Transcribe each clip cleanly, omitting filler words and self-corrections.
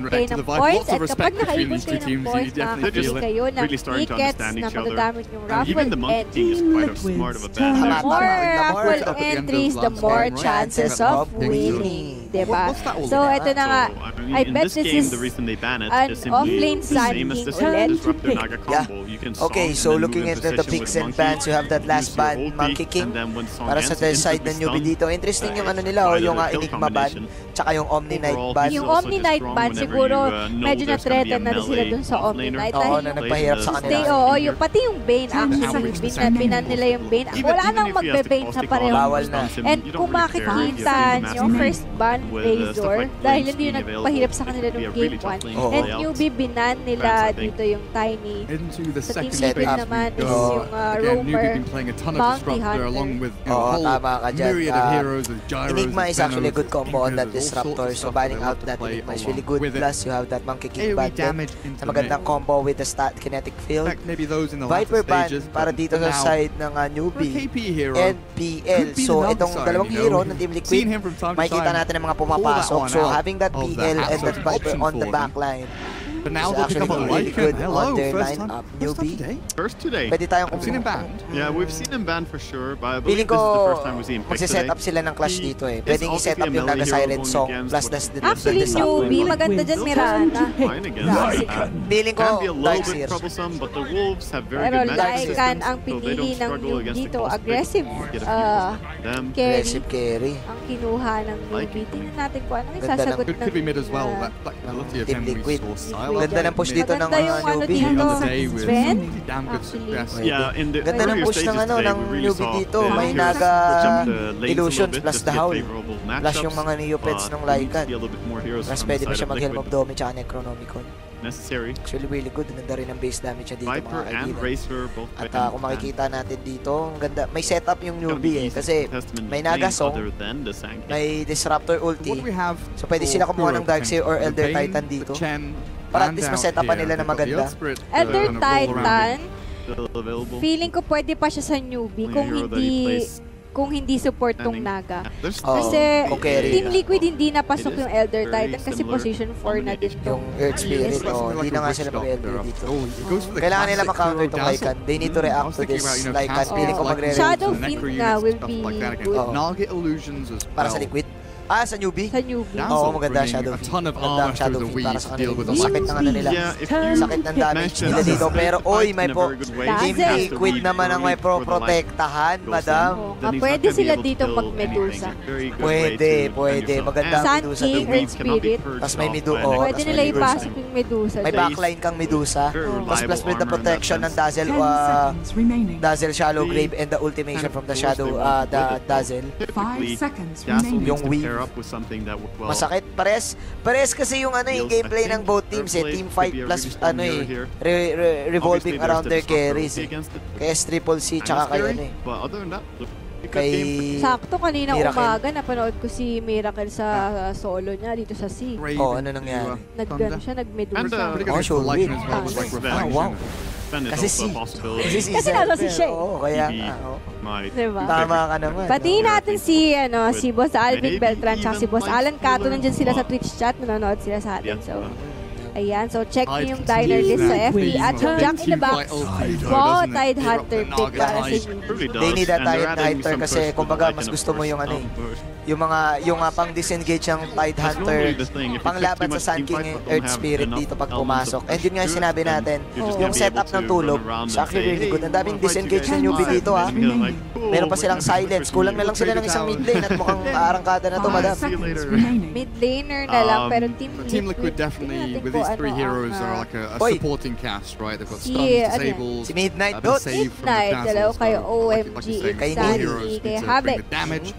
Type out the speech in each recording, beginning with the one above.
kayo ng points at kapag nakaipon kayo ng points, makakabili kayo ng tickets na magagamit yung raffle entries. The more raffle entries, the more chances of winning. Diba? So, ito na nga. I bet this is an off-lane sanding ulit. Okay, so looking at the picks and bans, you have that last ban, Monkey King. Para sa side ng Newbee dito. Interesting yung ano nila, yung Enigma ban, tsaka yung Omni Knight ban. Yung Omni Knight ban, siguro medyo na-threaten na rin sila dun sa Omni Knight. Oo, na nagpahirap sa kanila. Oo, pati yung Bane actually, binan nila yung Bane. Wala nang magbe-Bane sa pareho. Bawal na. And kung makikita nyo, first ban, Razor, dahil hindi yung nagpahirap sa kanila nung Game 1. And Newbee, binan nila dito yung Tiny. Sa team leader naman is yung Roamer, Bounty Hunter. Oo, tama ka dyan. Enigma is actually a good combo on that Disruptor. So banning out that Enigma is really good. Plus you have that Monkey King ban na magandang combo with the kinetic field. Viper ban para dito sa side ng Newbee and PL. So itong dalawang hero ng Team Liquid, makikita natin ang mga pumapasok. So having that PL and that Viper on the backline, but now it's actually really good on their lineup. Newbee, first today. pwede tayong We've seen him banned. Yeah, we've seen him banned for sure, but I feeling believe this is the ko first time we've seen him picked magsiset today. up sila ng clash dito eh. Pwedeng i-set up yung Naga Siren Song plus the Actually, Newbee, maganda dyan Miranda. Fine against feeling ko can be a little Dark bit Seers. troublesome, but the Wolves have very Pero good magic Lycan systems, ang so they pinili don't ng struggle Newbee against the dito. boss pick. Aggressive Get a few kills from them. carry Aggressive carry. ang kinuha ng Newbee. Tingnan natin kung ano yung Ganda sasagot ng Could be mid as well. That ability of Team him we Liquid. saw Ganda ng push dito ng Maganda yung ano Newbee. dito. the other day with Sven? damn good Actually. success. Yeah, in the Ganda ng earlier push ng stages ano today, ng we really Newbee saw dito. the May heroes Naga jump the lanes a little illusions bit plus just the to get howl. favorable Plus matchups, yung mga Neopets ng but Lycan. see a little bit more heroes Mas from pwede the pa side siya of mag-Helm Liquid. of Domi tsaka Necronomicon. Necessary. Actually really good. Ganda rin ang base damage niya dito Viper mga and kaibigan. Racer both At kung makikita natin dito, ang ganda. May setup yung gonna be Newbee eh. easy Kasi to test him in may lane Naga Song, other than the Sand King. may Disruptor What ulti. do we have? So pwede sila kumuha ng Darkseer or Elder Titan dito. Para at least ma-setupan nila na maganda. Elder Titan, Still available. feeling ko pwede pa siya sa Newbee kung hindi support tong Naga. Kasi kung carry Team na. Liquid hindi napasok yung Elder Titan kasi position 4 na din Yung tong Earth Spirit, hindi na nga sila mag-Elder dito. Kailangan nila maka-counter itong Lycan. They need to react to this Lycan. Feeling ko magre-react. Shadow Fiend nga will be good. Para sa Liquid. Sa Newbee? Sa Newbee. Oo, maganda Shadow Fiend. Maganda ang Shadow Fiend para sa kanila. Sakit ng ano nila. Sakit ng damage nila dito. Pero oy, may Team Liquid naman ang may protektahan, madam. Pwede sila dito mag-Medusa. Pwede. Maganda ang Sand Medusa King, doon. Earth Spirit. Tapos may Medusa. Pwede nila ipasok yung Medusa. May backline kang Medusa. Tapos plus with the protection ng Dazzle Shallow Grave and the ultimation from the Shadow Dazzle. 5 seconds Yung weave. Masakit. Pares kasi yung yung gameplay ng both teams eh. Team fight plus revolving around their carries eh. Kay S-Triple-C tsaka kay kay sakto kanina umaga napanood ko si Miracle sa solo niya dito sa C. ano nangyari? Nag-gun siya, nag-Medusa. Sure win. Wow. Kasi nasa si Shay. Oo, kaya diba? Tama ka naman. Patingin natin si Boss Alvin Beltran at si Boss Alan Cato. Nandyan sila sa Twitch chat. Nanonood sila sa atin. So, ayan. So, check nyo yung diner list sa FB. At yung Jack in the Box. Wow, Tide Hunter pick para sa Newbee. They need a Tide Hunter kasi kumbaga mas gusto mo yung yung pang-disengage ng Tide Hunter panglaban sa Sand King Earth Spirit dito pag pumasok. And yun nga yung sinabi natin, yung setup ng tulog, it's actually really good. Ang daming disengage ng Newbee dito ha. Meron pa silang silence. Kulang na lang sila ng isang mid lane at mukhang arangkada na to, madam. Mid laner na lang, pero Team Liquid definitely, with these three heroes, are like a supporting cast, right? They've got stuns, disables, si Midnight a save from the Midnight, dalaw dazzles. kayo OMG, Kay Insanity, kay Havoc.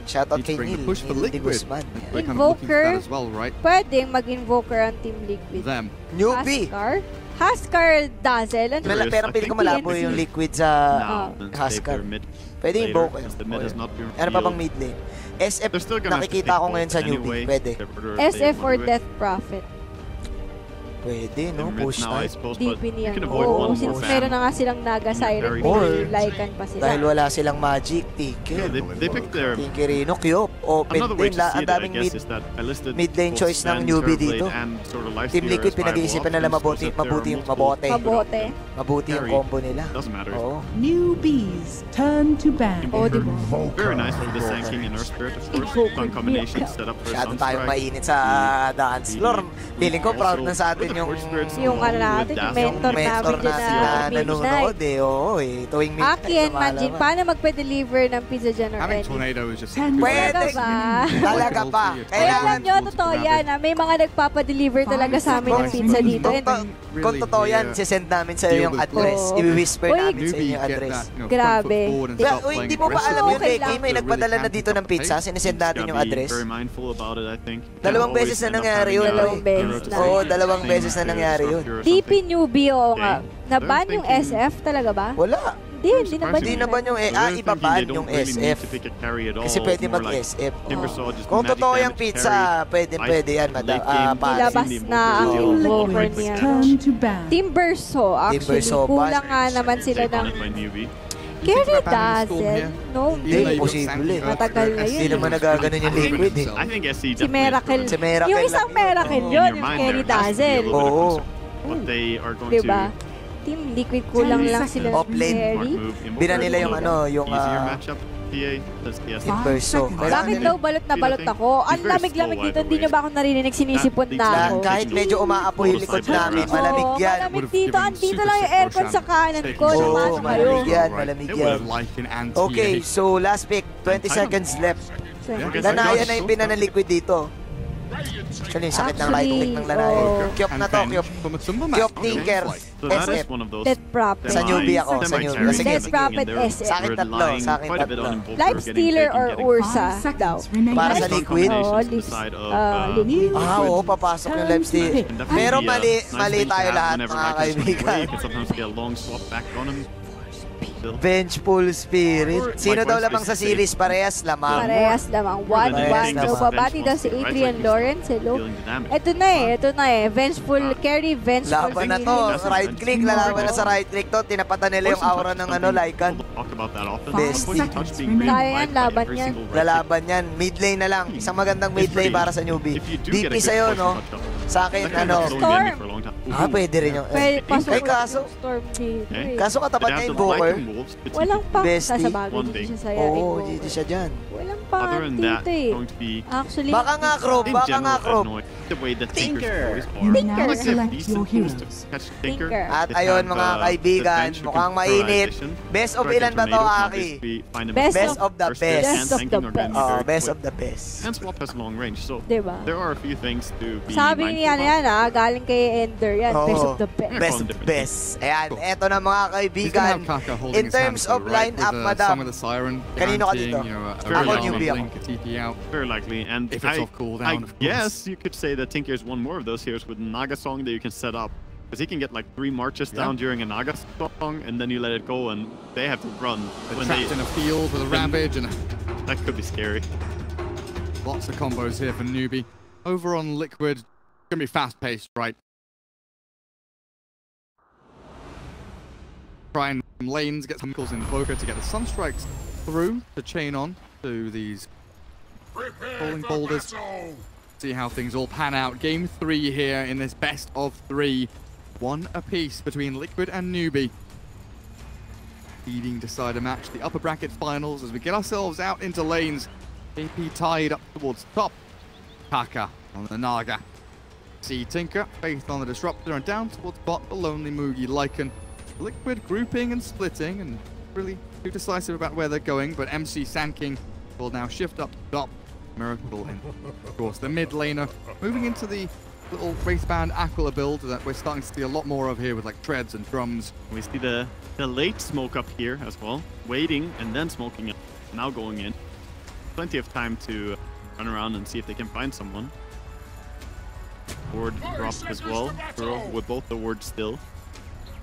Shoutout kay Neil. Liquid. Guzman. Invoker, As well, right? pwedeng mag-invoker ang Team Liquid. Them. Newbee. Huskar Dazzle. Pero pili ko malabo yung Liquid sa Huskar. Pwede invoke. Ano pa bang mid lane? SF nakikita ko ngayon sa Newbee. Pwede. SF or Death Prophet. Pwede, no? Push now, I type. suppose, Deep but in you yan. can avoid Oo, one more since ban. meron na nga silang Naga Siren, Or, Lycan pa sila. dahil wala silang magic, Tinker. Yeah, they picked their... Tinkerino, Kyop. Open Another way din. to see Ang it, I daming guess, is that I listed mid lane both choice ng Sven, Newbie Turfblade, dito. and sort of Life Team Stealer Liquid, as viable pinag-iisipan nila options, so that there are multiple- mabuti. Mabote. Mabuti yung Carry. combo nila. Doesn't matter. Oo. Newbies turn to ban. Oo, di ba? Very nice with the Sand King and Earth Spirit, of course. Fun combination set up for Masyado tayong Sunstrike. mainit sa dance floor. Feeling ko proud na sa atin yung Yung ano natin, yung mentor namin dyan na nanonood midnight. eh. Oo eh. Tuwing midnight. Akin, Manjin, paano magpe-deliver ng pizza dyan or Having anything? tornado is just Pwede ba? Talaga pa. Kaya alam nyo, totoo yan. May mga nagpapadeliver talaga sa amin ng pizza dito. Kung totoo yan, sisend namin sa'yo yung address. Oo. I-whisper Uy, namin sa'yo yung address. Grabe. Uy, hindi mo ba alam yun, Okay Becky? May nagpadala na dito ng pizza. Sinisend natin yung address. Very mindful about it, I think. Dalawang beses na nangyari yun. Dalawang beses na. Oo, dalawang beses na nangyari yun. DP Newbie, oo nga. Naban yung SF talaga ba? Wala. Hindi naban Hindi yun. naban yung ibaban yung SF. Kasi pwede mag-SF. Kung totoo yung pizza, pwede yan, madam. Ilabas na ang offer niya. Turn to ban. Team Verso, actually. Verso, Kulang nga naman sila ng Carry Dazzle. No, Hindi, posible. matagal na Hindi yun. naman nagagano yung liquid eh. I think SC Si Miracle. Si Miracle Yung isang lang yun. Miracle yun, yung Carry Dazzle. Oo. What they are going Diba? to Team Liquid kulang lang sila ng Offlane. carry. Bina nila yung yung easier matchup. PA, that's PS. Team Verso. Bakit daw balot na balot ako? Ang lamig-lamig dito, hindi nyo ba ako narinig? Sinisipot na ako. Kahit medyo umaapoy yung likod namin, malamig yan. Malamig dito. Andito lang yung aircon sa kanan ko. Oo, Lumasok kayo. malamig yan, malamig yan. Okay, so last pick, 20 seconds left. Lanaya na yung pinanaliquid dito. Actually, sakit ng right click ng Lanaya. Kyop na to, Kyop. Kyop Tinker. So that is SF. one of those Death Prophet. Sa Newbie ako, sa Newbie. Sige, Death sige. Prophet SF. Sa akin tatlo, sa akin tatlo. Life Stealer or Ursa daw. Para sa liquid? Oo, liquid. Oo, papasok yung live steal. Pero mali tayo lahat, mga kaibigan. Vengeful Spirit. Sino daw lamang sa series? Parehas lamang. Parehas lamang. 1-1. So, babati daw si Adrian Lawrence. Hello. Ito na eh. Vengeful carry, Vengeful Laban na to. Right click. Lalaban na sa right click to. Tinapatan nila yung aura ng Lycan. Bestie. Kaya yan, laban yan. Lalaban yan. Mid lane na lang. Isang magandang mid lane para sa Newbie. DP sa'yo, no? Sa akin, Storm. pwede rin yung... Pwede, pasok Ay, kaso... Storm dito eh. Kaso katapat niya yung Booker. Walang pang Bestie. sabagay, hindi siya saya. Oo, hindi siya dyan. Walang pang dito eh. Actually, Baka nga crop, baka nga crop. Tinker. You may now select your heroes. Tinker. At ayun mga kaibigan, mukhang mainit. Best of ilan ba to, Aki? Best of the best. Best of the best. Oh, best of the best. And swap has long range, so Diba? there are a few things to be Sabi niya yan galing kay Ender yan. Best of the best. Best of the best. Ayan, eto na mga kaibigan. In terms of line-up, madam, kanino ka dito? Ako, Newbie ako. Very likely, and If it's off cooldown, of course. yes, you could say that Tinker is one more of those heroes with Naga Song that you can set up. Because he can get like 3 marches down during a Naga Song, and then you let it go, and they have to run. When trapped in a field with a Ravage, and That could be scary. lots of combos here for Newbie. Over on Liquid, gonna be fast-paced, right? Try and lanes, get some kills in Invoker to get the Sunstrikes through to chain on to these falling boulders. See how things all pan out. Game 3 here in this best of 3. 1 apiece between Liquid and Newbie. Leading decider match, the upper bracket finals as we get ourselves out into lanes. AP tied up towards top. Kaka on the Naga. See Tinker, Faith on the Disruptor, and down towards bot, the Lonely Mugi Lycan. Liquid grouping and splitting, and really too decisive about where they're going, but MC Sand King will now shift up to top. Miracle in, of course, the mid laner. Moving into the little Wraithband Aquila build that we're starting to see a lot more of here with like treads and drums. We see the late smoke up here as well. Waiting and then smoking up. Now going in. Plenty of time to run around and see if they can find someone. Ward dropped as well. Throw with both the wards still.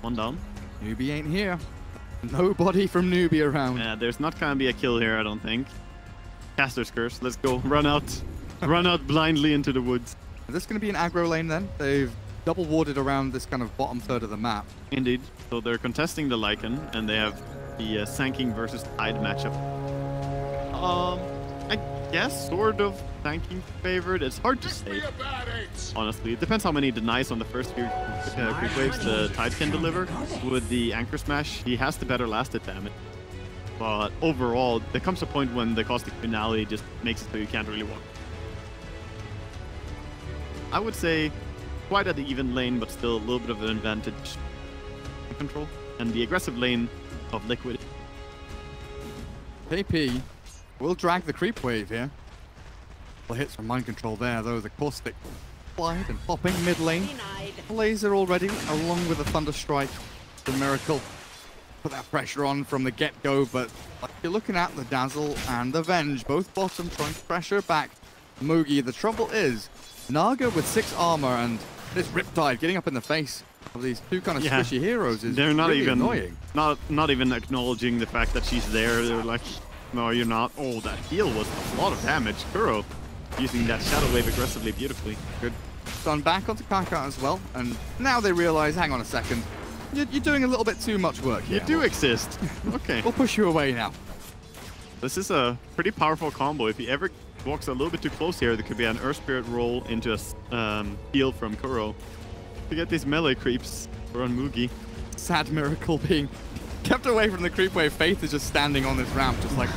One down. Newbie ain't here. Nobody from Newbie around. Yeah, there's not gonna be a kill here, I don't think. Caster's Curse, let's go. Run out. Run out blindly into the woods. Is this going to be an aggro lane then? They've double warded around this kind of bottom third of the map. Indeed. So they're contesting the Lycan, and they have the Sanking versus Tide matchup. I guess sort of Sanking favored. It's hard to say, honestly. It depends how many denies on the first few creep waves the Tide can deliver. With the Anchor Smash, he has the better last hit damage. But overall, there comes a point when the Caustic Finale just makes it so you can't really walk. I would say quite at the even lane, but still a little bit of an advantage in control. And the aggressive lane of Liquid. KP will drag the creep wave here. Well, hits from Mind Control there, though. The Caustic slide and popping mid lane. Laser already, along with the Thunder Strike. The Miracle. Put that pressure on from the get-go, but like you're looking at the Dazzle and the Venge, both bottom trying to pressure back Mugi. The trouble is, Naga with 6 armor and this Riptide getting up in the face of these two kind of squishy heroes is they're not really even annoying. Not even acknowledging the fact that she's there. They're like, no, you're not. Oh, that heal was a lot of damage. Kuro using that Shadow Wave aggressively, beautifully. Good. Done back onto Kaka as well, and now they realize, hang on a second, you're doing a little bit too much work here. You do exist. Okay. We'll push you away now. This is a pretty powerful combo. If he ever walks a little bit too close here, there could be an Earth Spirit roll into a heal from Kuro to get these melee creeps on Mugi. Sad Miracle being kept away from the creep wave. Faith is just standing on this ramp, just like,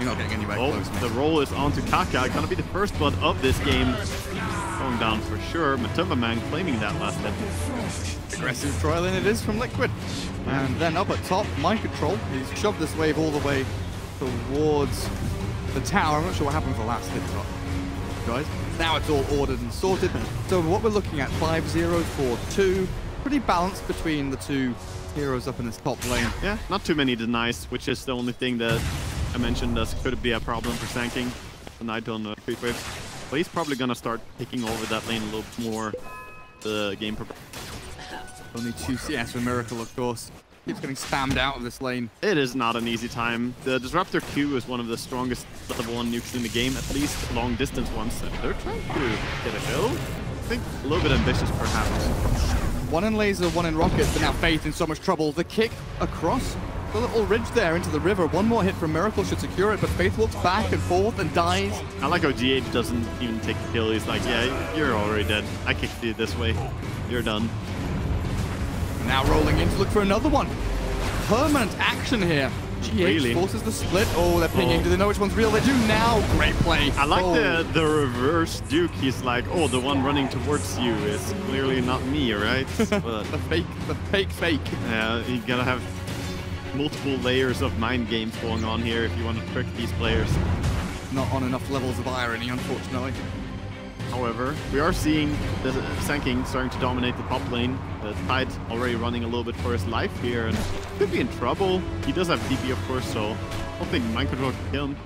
you're not getting anywhere close. The roll is onto Kaka. Gonna be the first blood of this game. Going down for sure. Matumba Man claiming that last hit. Aggressive trial in it is from Liquid. And then up at top, Mind Control. He's shoved this wave all the way towards the tower. I'm not sure what happened for the last hit, guys. Now it's all ordered and sorted. So what we're looking at, 5-0 for 2. Pretty balanced between the two heroes up in this top lane. Yeah, not too many denies, which is the only thing that I mentioned as could be a problem for Sanking tonight on creep waves. But he's probably gonna start taking over that lane a little more. The game progresses. Only 2 CS for Miracle, of course. Keeps getting spammed out of this lane. It is not an easy time. The Disruptor Q is one of the strongest level 1 nukes in the game, at least long distance ones. They're trying to get a kill. I think a little bit ambitious, perhaps. 1 in laser, 1 in rocket, but now Faith in so much trouble. The kick across the little ridge there into the river. 1 more hit from Miracle should secure it, but Faith walks back and forth and dies. I like how GH doesn't even take the kill. He's like, yeah, you're already dead. I kicked you this way. You're done. Now rolling in to look for another one. Permanent action here. GH really forces the split. Oh, they're pinging. Do they know which one's real? They do now. Great play. I like the reverse Duke. He's like, oh, the one running towards you is clearly not me, right? But the fake. Yeah, you gotta have multiple layers of mind games going on here if you want to trick these players. Not on enough levels of irony, unfortunately. However, we are seeing the Sanking starting to dominate the top lane. The Tide already running a little bit for his life here and could be in trouble. He does have DP, of course, so I don't think Mind Control can kill him.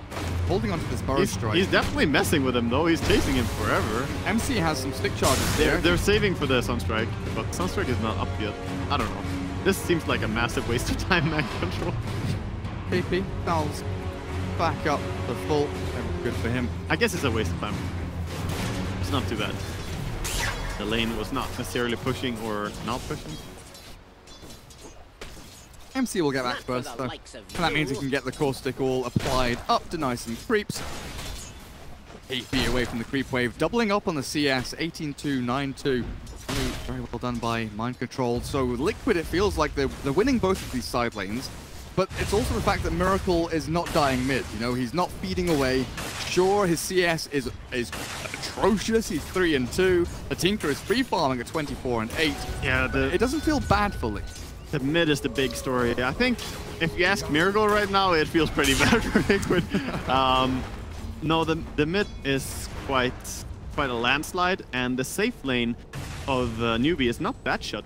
Holding onto this Burrow Strike. He's definitely messing with him, though. He's chasing him forever. MC has some stick charges there. They're saving for the Sunstrike, but Sunstrike is not up yet. I don't know. This seems like a massive waste of time, Mind Control. KP, Val's back up the full. Good for him. I guess it's a waste of time. It's not too bad. The lane was not necessarily pushing or not pushing. MC will get back first, though. And that means he can get the Caustic all applied up, deny some creeps. KP away from the creep wave, doubling up on the CS, 18-2, 9-2. Very well done by Mind Control. So Liquid, it feels like they're winning both of these side lanes. But it's also the fact that Miracle is not dying mid. You know, he's not feeding away. Sure, his CS is atrocious. He's 3-2. The Tinker is free farming at 24-8. Yeah, it doesn't feel bad for Liquid. The mid is the big story. I think if you ask Miracle right now, it feels pretty bad for Liquid. No, the mid is quite a landslide, and the safe lane of Newbee is not that shut.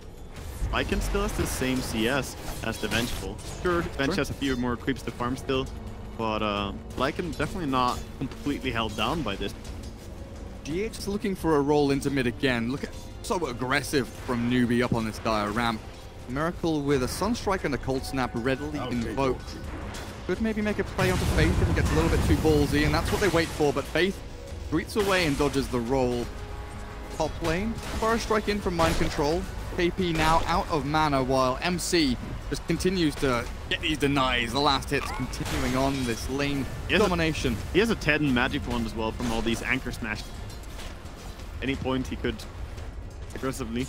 Lycan still has the same CS as the Vengeful. Sure, Venge has a few more creeps to farm still, but Lycan definitely not completely held down by this. GH is looking for a roll into mid again. Look at so aggressive from Newbee up on this dire ramp. Miracle with a Sunstrike and a Cold Snap readily invoked. Could maybe make a play onto Faith if he gets a little bit too ballsy, and that's what they wait for, but Faith greets away and dodges the roll. top lane. First strike in from Mind Control. KP now out of mana while MC just continues to get these denies. The last hits continuing on this lane domination. He has a 10 magic wand as well from all these anchor smashes. Any point he could aggressively.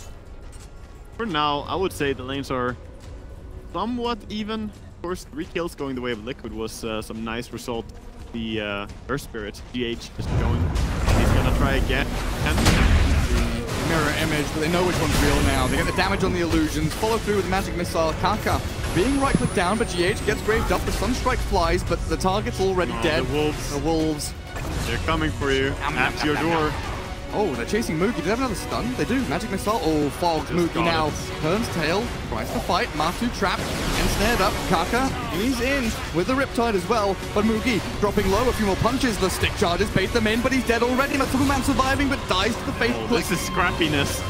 For now, I would say the lanes are somewhat even. Of course, 3 kills going the way of Liquid was some nice result. The Earth Spirit, GH, just going. And he's gonna try again. Mirror image, but they know which one's real now. They get the damage on the illusions, follow through with the magic missile. Kaka being right-clicked down, but GH gets graved up. The Sunstrike flies, but the target's already dead. The wolves. They're coming for you. At your door. Oh, they're chasing Moogie. Do they have another stun? They do. Magic missile. Oh, fogs Moogie now. Turns tail. Tries to fight. Matu trapped. Ensnared up. Kaka, he's in with the Riptide as well. But Moogie dropping low. A few more punches. The stick charges bait them in, but he's dead already. Man surviving, but dies to the face. Oh, this is scrappiness.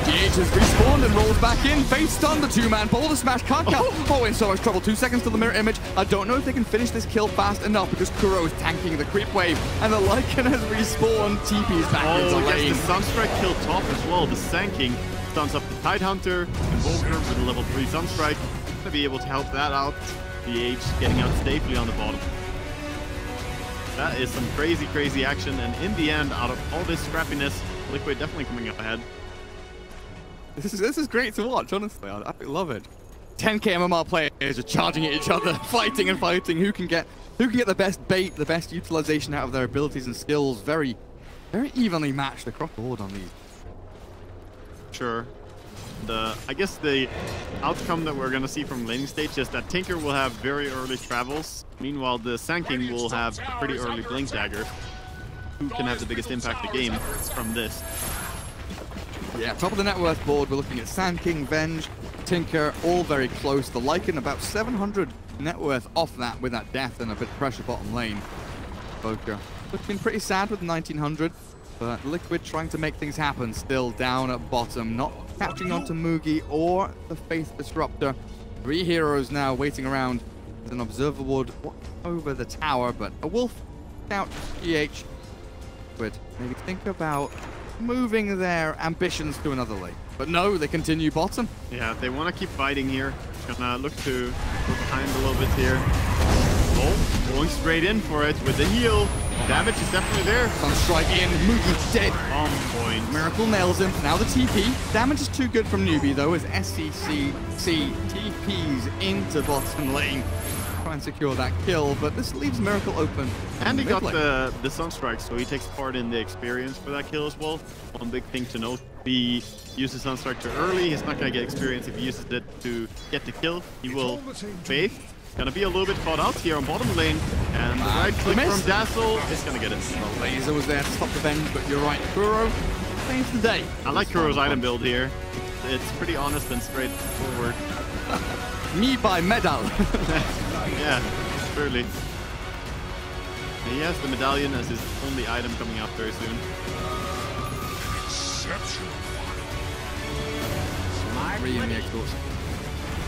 GH has respawned and rolls back in. Face stun, the 2-man boulder smash. Kaka. Oh, in so much trouble. 2 seconds to the mirror image. I don't know if they can finish this kill fast enough because Kuro is tanking the creep wave. And the Lycan has respawned. TP's back into lane. Yes, the Sunstrike kill top as well. The Sanking stuns up the Tidehunter. Invoker with a level 3 Sunstrike. Gonna be able to help that out. GH getting out safely on the bottom. That is some crazy, crazy action. And in the end, out of all this scrappiness, Liquid definitely coming up ahead. This is great to watch, honestly. I love it. 10k MMR players are charging at each other, fighting and fighting. Who can get the best bait, the best utilization out of their abilities and skills? Very, very evenly matched across the board on these. Sure. I guess the outcome that we're gonna see from laning stage is that Tinker will have very early travels. Meanwhile, the Sanking will have a pretty early Blink Dagger. Who can have the biggest impact the game from this? Yeah, top of the net worth board, we're looking at Sand King, Venge, Tinker, all very close. The Lycan about 700 net worth off that with that death and a bit of pressure bottom lane. Boker looking pretty sad with 1900, but Liquid trying to make things happen. Still down at bottom, not catching onto Moogie or the Faith Disruptor. 3 heroes now waiting around with an Observer Ward over the tower, but a Wolf out GH. Liquid maybe think about moving their ambitions to another lane. But no, they continue bottom. Yeah, they want to keep fighting here. Gonna look to go behind a little bit here. Oh, going straight in for it with the heal. Damage is definitely there. Sunstrike in, Moogie's dead. On point. Miracle nails him. Now the TP. Damage is too good from Newbee though, as SCCC TPs into bottom lane. Try and secure that kill, but this leaves Miracle open. And he got the Sunstrike, so he takes part in the experience for that kill as well. One big thing to note, if he uses Sunstrike too early, he's not going to get experience. If he uses it to get the kill, he will Faith. Gonna be a little bit caught out here on bottom lane, and the right click from Dazzle is gonna get it. The laser was there to stop the Venge, but you're right, Kuro saves the day. I like Kuro's item build here. It's pretty honest and straightforward. Me by medal. Yeah, truly. He has the medallion as his only item coming out very soon.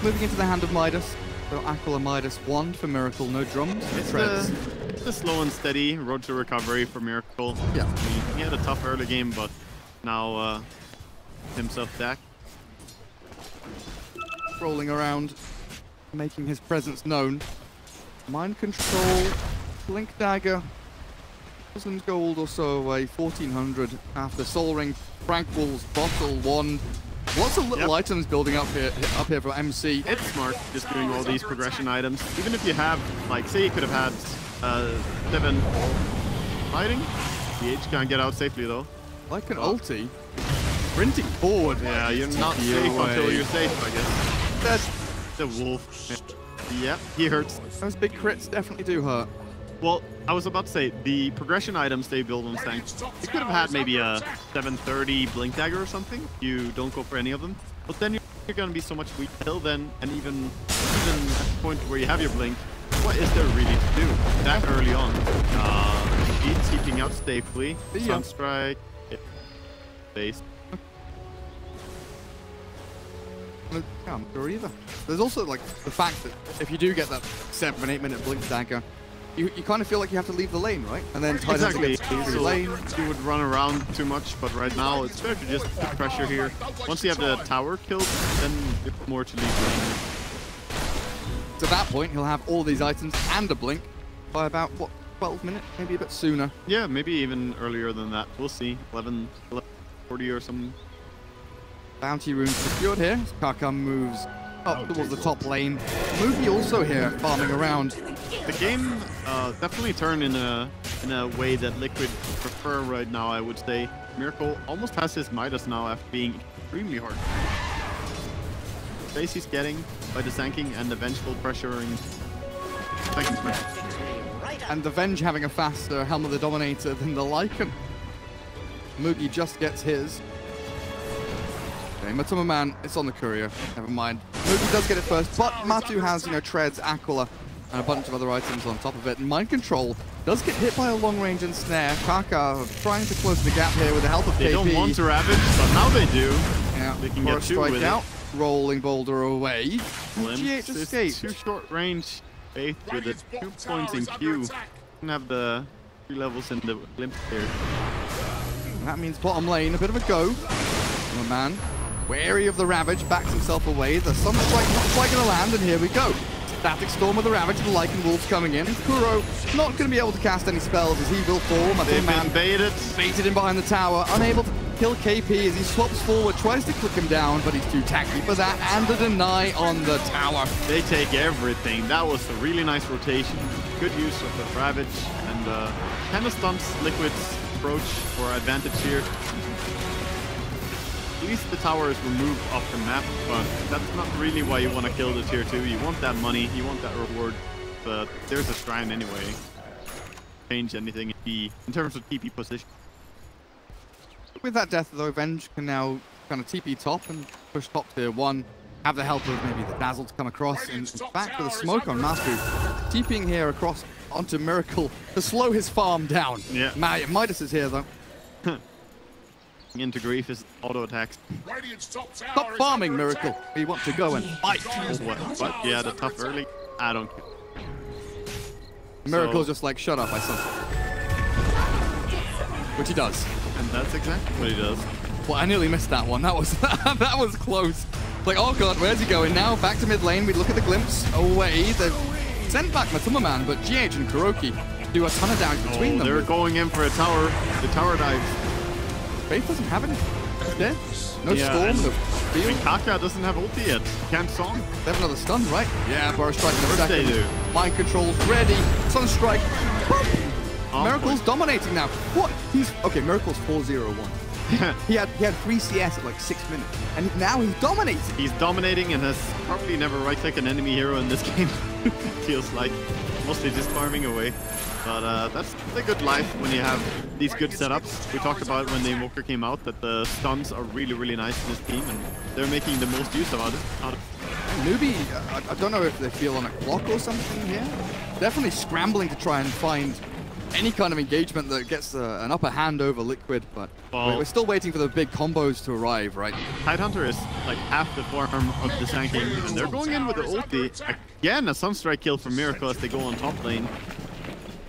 Moving into the hand of Midas. So Aquila Midas wand for Miracle, no drums, it's a slow and steady road to recovery for Miracle. Yeah. I mean, he had a tough early game, but now himself back. Rolling around, making his presence known. Mind Control, Blink Dagger, 1,000 gold or so away, 1,400 after Soul Ring, Tranquil's Bottle, Wand. Lots of little items building up here for MC. It's smart just doing all these progression items. Even if you have, like, say you could have had 7 fighting. GH can't get out safely though. Like an ulti. Sprinting forward. Yeah, you're not safe until you're safe, I guess. That's the wolf. Yeah, he hurts. Those big crits definitely do hurt. Well, I was about to say, the progression items they build on Stank, you could have had maybe a 730 Blink Dagger or something. You don't go for any of them. But then you're going to be so much weak till then, and even at the point where you have your Blink, what is there really to do that early on? He's keeping out safely. Sunstrike. Base. Can't sure either. There's also like the fact that if you do get that 7-8 minute Blink Dagger, you kind of feel like you have to leave the lane, right? And then exactly. So lane. You would run around too much, but right now it's better to just put pressure here. Once you have the tower killed, then it's more to leave the lane. To that point, he'll have all these items and a blink by about, what, 12 minutes? Maybe a bit sooner. Yeah, maybe even earlier than that. We'll see. 11:40 or something. Bounty rune secured here. Kaka moves up towards the top lane. Newbee also here, farming around. The game definitely turned in a way that Liquid prefer right now, I would say. Miracle almost has his Midas now after being extremely hard. Space he's getting by the Sanking and the vengeful pressuring. And the Venge having a faster Helm of the Dominator than the Lycan. Moogie just gets his. Okay, Matuma Man, it's on the courier. Never mind. Moogie does get it first, but Matu has, you know, Treads, Aquila, and a bunch of other items on top of it. And Mind Control does get hit by a long range and snare. Kaka trying to close the gap here with the help of KP. They don't want to Ravage, but now they do. Yeah, they can get two with out. it. Rolling Boulder away. Glimpse is too short range. Faith with the 2 points in Q. Can have the 3 levels in the Glimpse here. And that means bottom lane, a bit of a go. Oh, man. Wary of the Ravage, backs himself away. The Sunstrike not quite going to land, and here we go. Static Storm with the Ravage, the Lycan Wolves coming in. Kuro not going to be able to cast any spells as he will fall. They've been baited. Baited in behind the tower, unable to kill KP as he swaps forward, tries to click him down, but he's too tacky for that, and a deny on the tower. They take everything. That was a really nice rotation. Good use of the Ravage, and kind of stunts Liquid's approach for advantage here. At least the tower is removed off the map, but that's not really why you want to kill the tier 2. You want that money, you want that reward, but there's a shrine anyway. Change anything in terms of TP position. With that death, though, Venge can now kind of TP top and push top tier 1. Have the help of maybe the Dazzle to come across. And in fact, with a smoke on Mastery, TPing here across onto Miracle to slow his farm down. Yeah. Midas is here, though. Into grief is auto attacks. Stop farming, Miracle. We want to go and fight. What? Yeah, the tough early. I don't care. Miracle's just like, shut up, I suck. Which he does. And that's exactly what he does. Well, I nearly missed that one. That was that was close. Like, oh god, where's he going now? Back to mid lane. We look at the Glimpse. Away. They've sent back Matuma Man, but GH and Kuroki do a ton of damage between them. They're going in for a tower. The tower dives. Faith doesn't have any. He's dead. No storm, no field. I mean, Kaka doesn't have ulti yet. Can't song. They have another stun, right? Yeah, Burst Strike in a second. They do. Mind Control's ready. Sunstrike. Miracle's dominating now. What? He's okay. Miracle's 4-0-1. he had 3 CS at like 6 minutes, and now he's dominating. He's dominating and has probably never right-clicked an enemy hero in this game. Feels like mostly just farming away. But that's a good life when you have these good setups. We talked about when the Invoker came out that the stuns are really, really nice in this team, and they're making the most use of it. Newbee, I don't know if they feel on a clock or something here. Definitely scrambling to try and find any kind of engagement that gets an upper hand over Liquid, but we're still waiting for the big combos to arrive, right? Tidehunter is like half the form of the Sanking, and they're going in with the ulti. Again, a Sunstrike kill from Miracle as they go on top lane.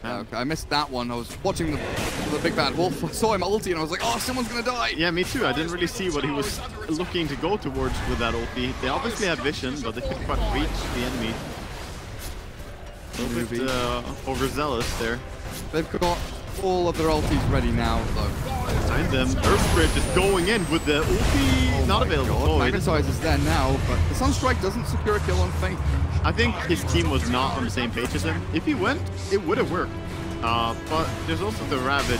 Okay, I missed that one. I was watching the big bad wolf. I saw him ulti and I was like, oh, someone's gonna die. Yeah, me too. I didn't really see what he was looking to go towards with that ulti. They obviously had vision, but they couldn't quite reach the enemy. A little bit overzealous there. They've got all of their ultis ready now, though. Behind them, Earthgrip is going in with the ulti not available. Magnetize is there now, but the Sunstrike doesn't secure a kill on Faith. I think his team was not on the same page as him. If he went, it would have worked. But there's also the Ravage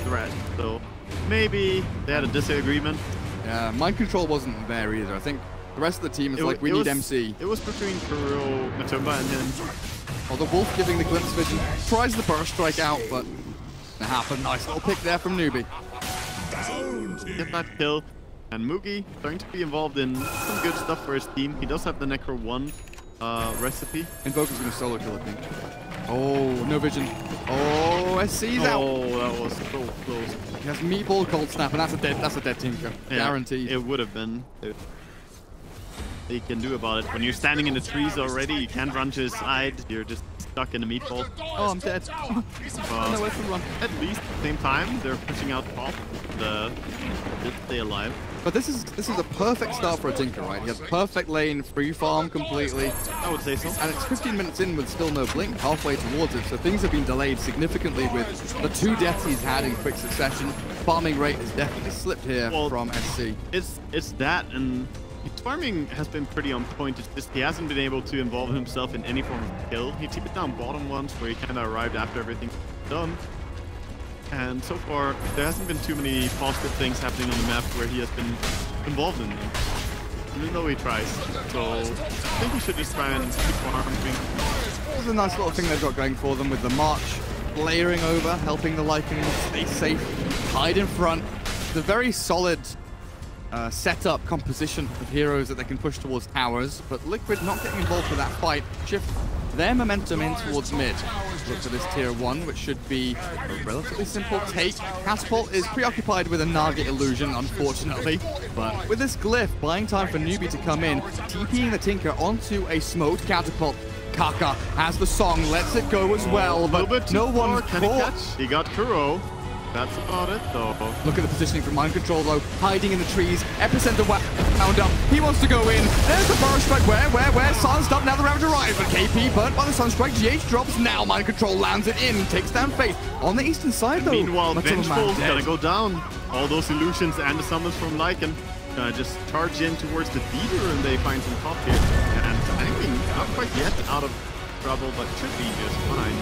threat, so maybe they had a disagreement. Yeah, Mind Control wasn't there either. I think the rest of the team is like, we need MC. It was between Kuro, Matumba, and him. Well, the Wolf giving the Glimpse vision, tries the Burst Strike out, but it happened. Nice little pick there from Newbee. Get that kill. And Moogie starting to be involved in some good stuff for his team. He does have the Necro 1 recipe. Invoker's going to solo kill, I think. Oh, no vision. Oh, SC's out. Oh, that was so close. He has Meatball Cold Snap, and that's a dead Tinker. Yeah, guaranteed. It would have been. They they can do about it. When you're standing in the trees already, you can't run to his side. You're just stuck in a meatball. Oh, I'm dead. Nowhere to run. At least at the same time, they're pushing out top. They stay alive. But this is a perfect start for a Tinker, right? He has a perfect lane, free farm completely. I would say so. And it's 15 minutes in with still no blink, halfway towards it. So things have been delayed significantly with the 2 deaths he's had in quick succession. Farming rate has definitely slipped here from SC. It's that, and his farming has been pretty on point. It's just he hasn't been able to involve himself in any form of kill. He took it down bottom once, where he kind of arrived after everything's done. And so far, there hasn't been too many positive things happening on the map where he has been involved in them, even though he tries. So I think he should just try and keep farming. There's a nice little thing they've got going for them with the March layering over, helping the Lycan stay safe, hide in front. It's a very solid setup composition of heroes that they can push towards towers, but Liquid not getting involved with that fight. Shift their momentum in towards mid. Look for this tier 1, which should be a relatively simple take. Catapult is preoccupied with a Naga illusion, unfortunately, but with this glyph, buying time for Newbee to come in, TPing the Tinker onto a smoked catapult. Kaka has the song, lets it go as well, but no one caught. He got Kuro. That's about it, though. Look at the positioning from Mind Control, though. Hiding in the trees. Epicenter wound up. He wants to go in. There's the Burrow Strike. Where? Sun's up. Now the round arrives. But KP burnt by the Sunstrike. GH drops. Now Mind Control lands it in. Takes down Faith. On the eastern side, though. Meanwhile, Vengeful's gonna go down. All those illusions and the summons from Lycan. Just charge in towards the leader, and they find some top here. And tanking, not quite yet out of trouble, but should be just fine.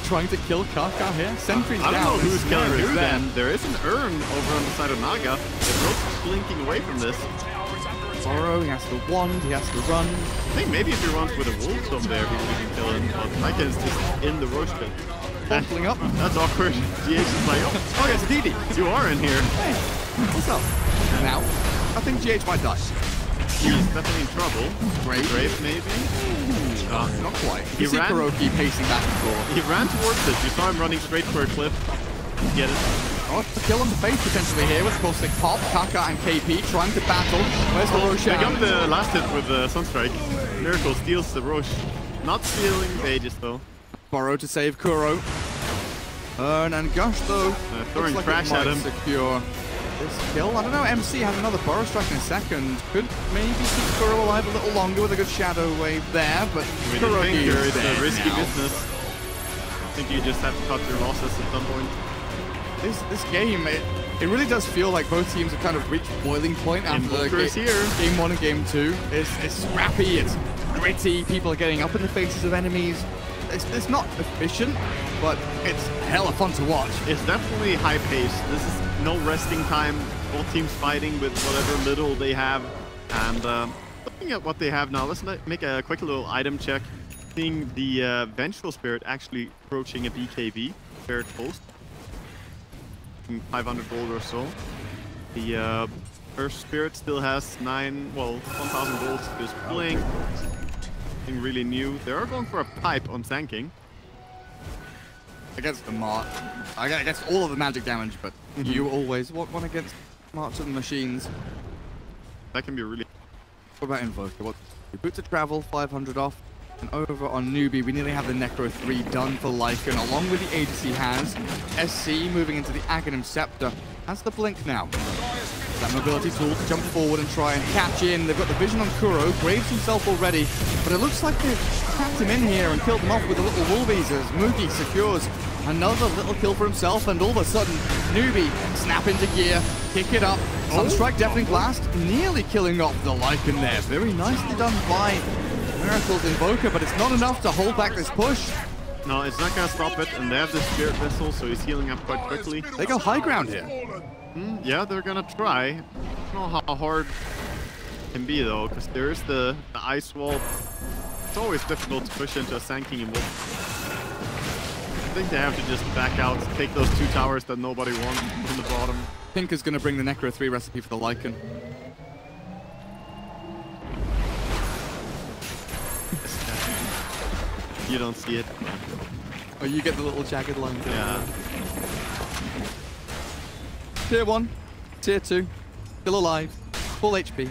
Trying to kill Kaka here. Sentry's down. I don't know who's killing who then. There is an urn over on the side of Naga. The rope's blinking away from this. Burrow, he has to wand, he has to run. I think maybe if he runs with a wolf over there, he can kill him. But Lycan is just in the roach pit. Bumping up. That's awkward. GH is like, oh yes, Didi, you are in here. Hey, what's up? Now, I think GH might die. He's definitely in trouble. Grave maybe? Not quite. You see Kuroki pacing back and forth. He ran towards it. You saw him running straight for a cliff. Get it. Oh, a kill on the face potentially here with Caustic Pop, Kaka and KP trying to battle. Where's the Roche? They got the last hit with the Sunstrike. Miracle steals the Roche. Not stealing Aegis though. Burrow to save Kuro. Urn and Gush though. Throwing crash at him. Secure this kill. I don't know, MC has another Burrow Strike in a second. Could maybe keep Kuro alive a little longer with a good shadow wave there, but Kuroki is a risky business. I think you just have to cut your losses at some point. This game, it really does feel like both teams have kind of reached boiling point after game 1 and game 2. It's scrappy, it's gritty, people are getting up in the faces of enemies. It's not efficient, but it's hella fun to watch. It's definitely high pace. This is no resting time. Both teams fighting with whatever little they have. And looking at what they have now, let's make a quick little item check. Seeing the Vengeful Spirit actually approaching a BKB, Spirit Post. 500 gold or so. The first Spirit still has 1,000 gold to just blink. Nothing really new. They are going for a pipe on Sanking. Against the March. I guess all of the magic damage, but you always want one against March of the Machines. That can be really... What about Invoker? Boot to travel, 500 off. And over on Newbee, we nearly have the Necro 3 done for Lycan, along with the Aegis he has. SC moving into the Aghanim Scepter. Has the blink now. That mobility tool to jump forward and try and catch in. They've got the vision on Kuro, Graves himself already, but it looks like they've trapped him in here and killed him off with the little Wolvies as Mookie secures another little kill for himself, and all of a sudden, Newbee snap into gear, kick it up. Sunstrike Deafening Blast, nearly killing off the Lycan there. Very nicely done by Miracle's Invoker, but it's not enough to hold back this push. No, it's not gonna stop it, and they have this Spirit Vessel, so he's healing up quite quickly. They go high ground here. Yeah, they're gonna try. I don't know how hard it can be though, because there is the ice wall. It's always difficult to push into a Sanking and Wolf. I think they have to just back out, take those 2 towers that nobody wants from the bottom. Pink is gonna bring the Necro 3 recipe for the Lycan. You don't see it. Oh, you get the little jagged line. Yeah. Tier 1, Tier 2, still alive, full HP,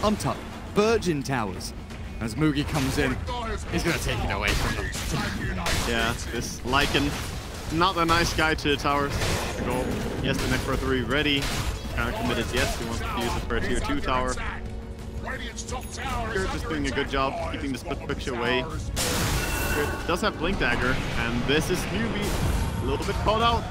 untouched. virgin towers. As Mugi comes in, he's going to take it away from them. Yeah, this Lycan, not a nice guy to the towers. To go. He has the Necro 3 ready. Kind of committed yes, he wants to use it for a tier 2 tower. Spirit is doing a good job keeping the split push away. Spirit does have Blink Dagger, and this is Newbee. A little bit caught out.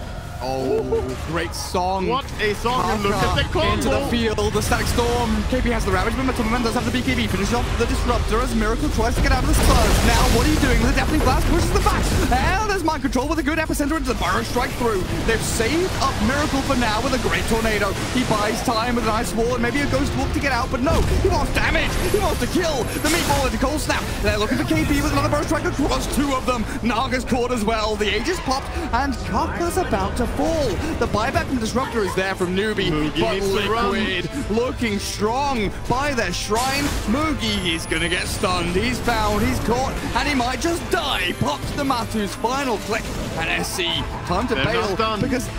Oh, great song. What a song. And look at the combo. Into the field, the Static Storm. KP has the Ravage, but Matumaman does have the BKB. Finishes off the Disruptor as Miracle tries to get out of the Spurs. Now, what are you doing? The Deafening Blast pushes the back. And there's Mind Control with a good epicenter into the Burrow Strike through. They've saved up Miracle for now with a great Tornado. He buys time with an Ice Wall and maybe a Ghost Walk to get out, but no, he wants damage. He wants to kill. The Meatball into Cold Snap. They're looking for KP with another Burrow Strike across two of them. Naga's caught as well. The Aegis popped, and Kaka's about to fall. The buyback from Disruptor is there from Newbee, but Liquid looking strong by their shrine. Mugi is going to get stunned. He's found, he's caught, and he might just die. Pops the Matu's final click, and SC, time to bail because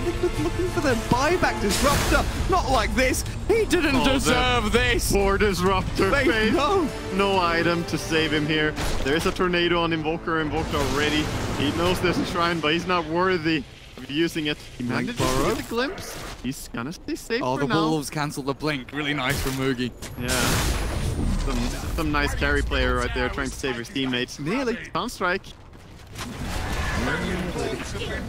Liquid looking for the buyback Disruptor. Not like this. He didn't deserve this. Poor Disruptor. No item to save him here. There's a Tornado on Invoker already. He knows there's a shrine, but he's not worthy of using it. He managed to get a glimpse. He's gonna stay safe for now. The Wolves cancel the blink. Really nice from Mugi. Yeah. Some nice carry player right there trying to save his teammates. Nearly. Counter-Strike.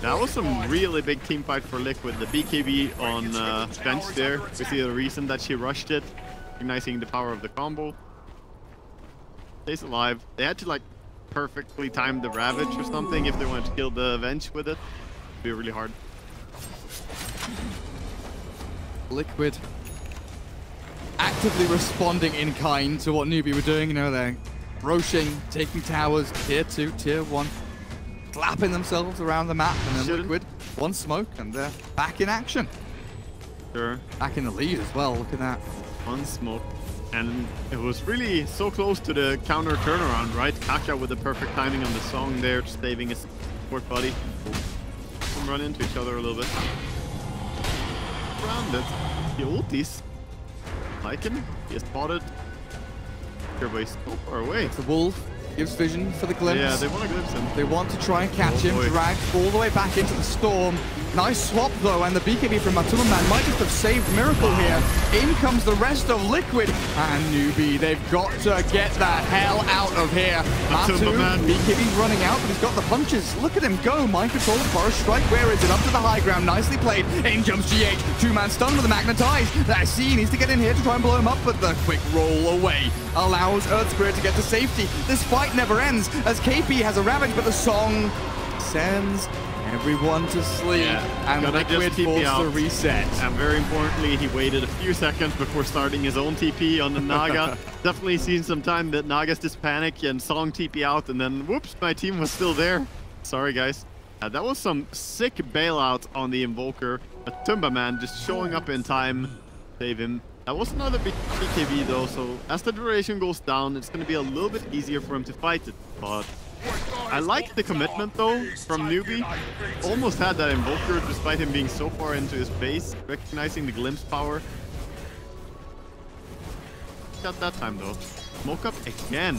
That was some really big team fight for Liquid. The BKB on bench there. We see the reason that she rushed it. Recognizing the power of the combo. Stays alive. They had to like perfectly time the Ravage or something if they wanted to kill the Venge with it. It'd be really hard. Liquid actively responding in kind to what Newbee were doing. You know, they're roaching, taking towers, tier 2, tier 1, slapping themselves around the map, and then Liquid, one smoke, and they're back in action. Sure. Back in the lead as well, look at that. One smoke. And it was really so close to the counter turnaround, right? Kaka with the perfect timing on the song there, just saving his support buddy. Run into each other a little bit. Around it. The ultis. Lycan, he is spotted. Everybody's so far away. It's the Wolf. Gives vision for the glimpse. Yeah, they want to glimpse him. They want to try and catch him. Dragged all the way back into the storm. Nice swap though, and the BKB from Matumaman might just have saved Miracle here. In comes the rest of Liquid and Newbee. They've got to get the hell out of here. Matu, BKB's running out, but he's got the punches. Look at him go. Mind Control, Forest Strike. Where is it? Up to the high ground. Nicely played. In jumps GH. Two-man stun with the Magnetize. That C needs to get in here to try and blow him up, but the quick roll away allows Earth Spirit to get to safety. This fight never ends as KP has a Ravage, but the song sends everyone to sleep, and Liquid forced the reset. And very importantly, he waited a few seconds before starting his own TP on the Naga. Definitely seen some time that Naga's just panic and Song TP out, and then whoops, my team was still there. Sorry, guys. That was some sick bailout on the Invoker. But Tumbaman just showing up in time, save him. That was another big BKB though, so as the duration goes down, it's going to be a little bit easier for him to fight it. But I like the commitment though from Newbee. Almost had that Invoker despite him being so far into his base, recognizing the glimpse power. Got that time though. Smoke up again.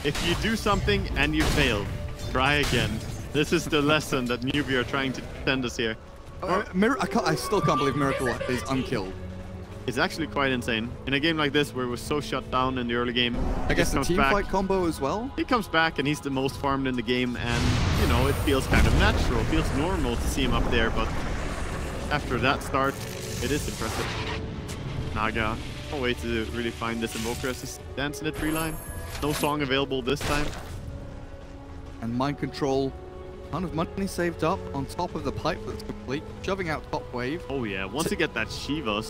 If you do something and you fail, try again. This is the lesson that Newbee are trying to send us here. I still can't believe Miracle is unkilled. It's actually quite insane. In a game like this where it was so shut down in the early game, I guess the team fight combo as well? He comes back and he's the most farmed in the game, and you know, it feels kind of natural. It feels normal to see him up there, but after that start, it is impressive. Naga, no way to really find this Invoker as he stands in the tree line. No song available this time. And Mind Control, ton of money saved up on top of the pipe that's complete, shoving out top wave. Oh yeah, once you get that Shiva,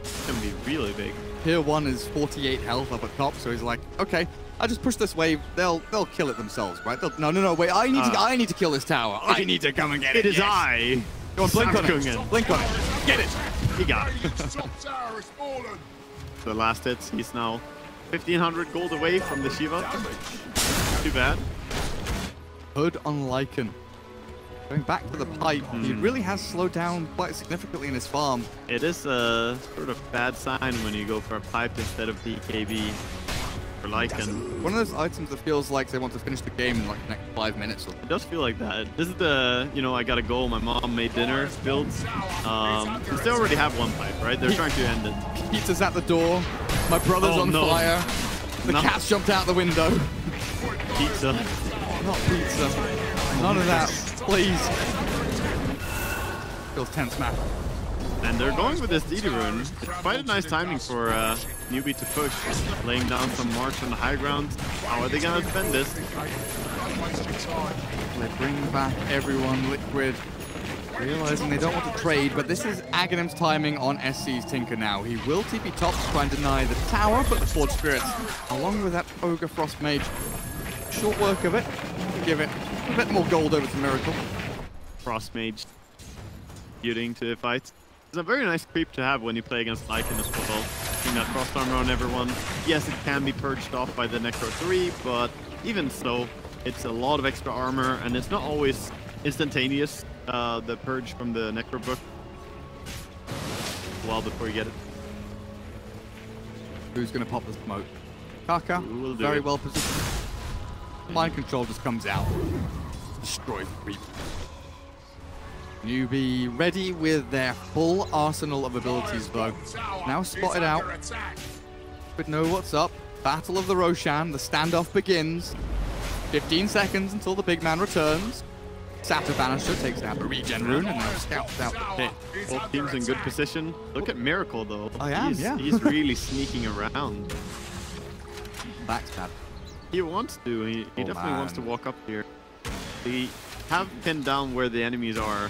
it's gonna be really big. Tier 1 is 48 health up at top, so he's like, okay, I'll just push this wave. They'll kill it themselves, right? No, wait, I need to kill this tower. I need to come and get it. It is I. Go on, blink on it. Blink on it. Get it. He got it. The last hits, he's now 1,500 gold away from the Shiva. Too bad. Hood on Lycan. Going back to the pipe, he really has slowed down quite significantly in his farm. It is a sort of bad sign when you go for a pipe instead of BKB for Lycan. One of those items that feels like they want to finish the game in like the next 5 minutes. It does feel like that. This is the, you know, I gotta go, my mom made dinner builds. Since they already have one pipe, right? They're trying to end it. Pizza's at the door. My brother's on fire. The cat's jumped out the window. Pizza. Not pizza. None of that. Please. Feels tense, man. And they're going with this DD rune. It's quite a nice timing for Newbee to push, laying down some march on the high ground. How are they gonna defend this? They bring back everyone. Liquid realizing they don't want to trade, but this is Aghanim's timing on SC's Tinker now. He will TP top to try and deny the tower, but the Forge Spirits, along with that Ogre Frost Mage, short work of it. Give it a bit more gold over to Miracle. Frost Mage feuding to the fight. It's a very nice creep to have when you play against Lycan as well. Putting that frost armor on everyone. Yes, it can be purged off by the Necro 3, but even so, it's a lot of extra armor, and it's not always instantaneous, the purge from the Necro book. A while before you get it. Who's going to pop the smoke? Kaka, very well positioned. Mind control just comes out. Destroys the creep. Newbee ready with their full arsenal of abilities, though. Now spotted out. But know what's up. Battle of the Roshan. The standoff begins. 15 seconds until the big man returns. Scepter Banisher takes out the regen rune and now scouts out the pit. Both teams in good position. Look at Miracle, though. He's really sneaking around. Backstab. He wants to. He definitely wants to walk up here. They have pinned down where the enemies are.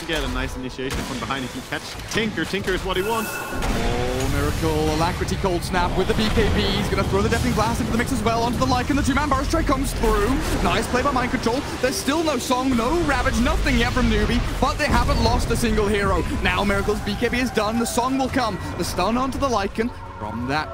To get a nice initiation from behind, he can catch Tinker. Tinker is what he wants. Oh, Miracle. Alacrity Cold Snap with the BKB. He's going to throw the Deafening Blast into the mix as well onto the Lycan. The two-man Burst Strike comes through. Nice play by Mind Control. There's still no Song, no Ravage, nothing yet from Newbee, but they haven't lost a single hero. Now Miracle's BKB is done. The Song will come. The stun onto the Lycan from that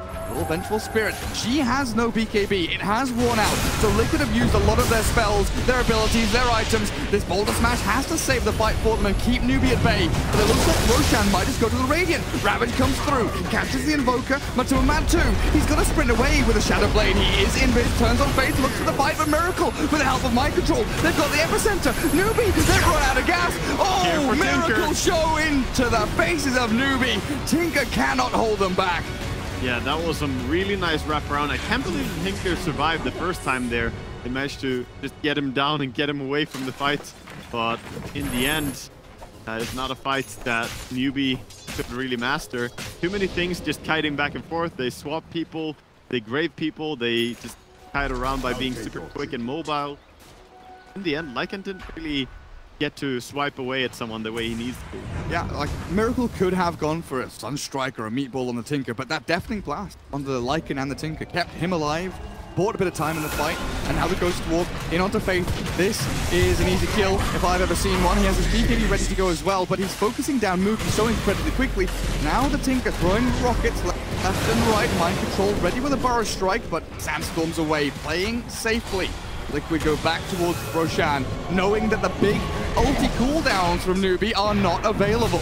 Vengeful Spirit. She has no BKB. It has worn out. So Liquid have used a lot of their spells, their abilities, their items. This Boulder Smash has to save the fight for them and keep Newbee at bay. But it looks like Roshan might just go to the Radiant. Ravage comes through, catches the Invoker. Matuma Man 2. He's going to sprint away with a Shadow Blade. He is in his turns on faith, looks for the fight for Miracle with the help of Mind Control. They've got the Epicenter. Newbee, they've run out of gas. Oh, Miracle show into the faces of Newbee. Tinker cannot hold them back. Yeah, that was some really nice wraparound. I can't believe Tinker survived the first time there. They managed to just get him down and get him away from the fight. But in the end, it's not a fight that Newbee could really master. Too many things just kiting back and forth. They swap people, they grave people, they just kite around by being super quick and mobile. In the end, Lycan didn't really get to swipe away at someone the way he needs to. Yeah, like Miracle could have gone for a Sunstrike or a Meatball on the Tinker, but that Deafening Blast on the Lycan and the Tinker kept him alive, bought a bit of time in the fight, and now the Ghost Dwarf in onto Faith. This is an easy kill if I've ever seen one. He has his BKB ready to go as well, but he's focusing down moving so incredibly quickly. Now the Tinker throwing rockets left and right, Mind Control ready with a Burrow Strike, but Sandstorm's away, playing safely. Liquid go back towards Roshan, knowing that the big ulti cooldowns from Newbee are not available.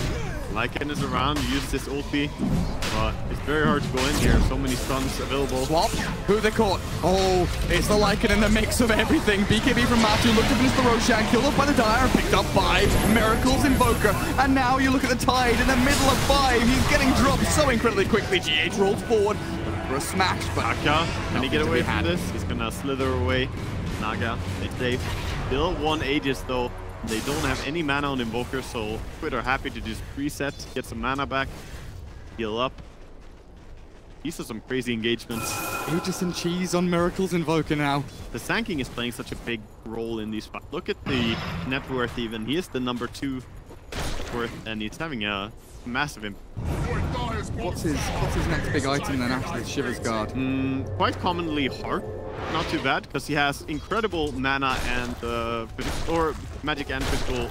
Lycan is around, uses his ulti, but it's very hard to go in here. So many stuns available. Swap, who they caught? Oh, it's the Lycan in the mix of everything. BKB from Matthew, looked to finish the Roshan, killed off by the Dire, picked up by Miracle's Invoker. And now you look at the Tide in the middle of 5. He's getting dropped so incredibly quickly. GH rolls forward for a smash, but Naga, can he get away from this? He's gonna slither away. Naga, it's safe. Still 1 Aegis though. They don't have any mana on Invoker, so Liquid are happy to just reset, get some mana back, heal up. These are some crazy engagements. Aegis and cheese on Miracle's Invoker now. The Sanking is playing such a big role in these fights. Look at the net worth even. He is the number 2 worth, and he's having a massive impact. What's his next big item then after the Shiver's Guard? Quite commonly Heart. Not too bad, because he has incredible mana and or magic and physical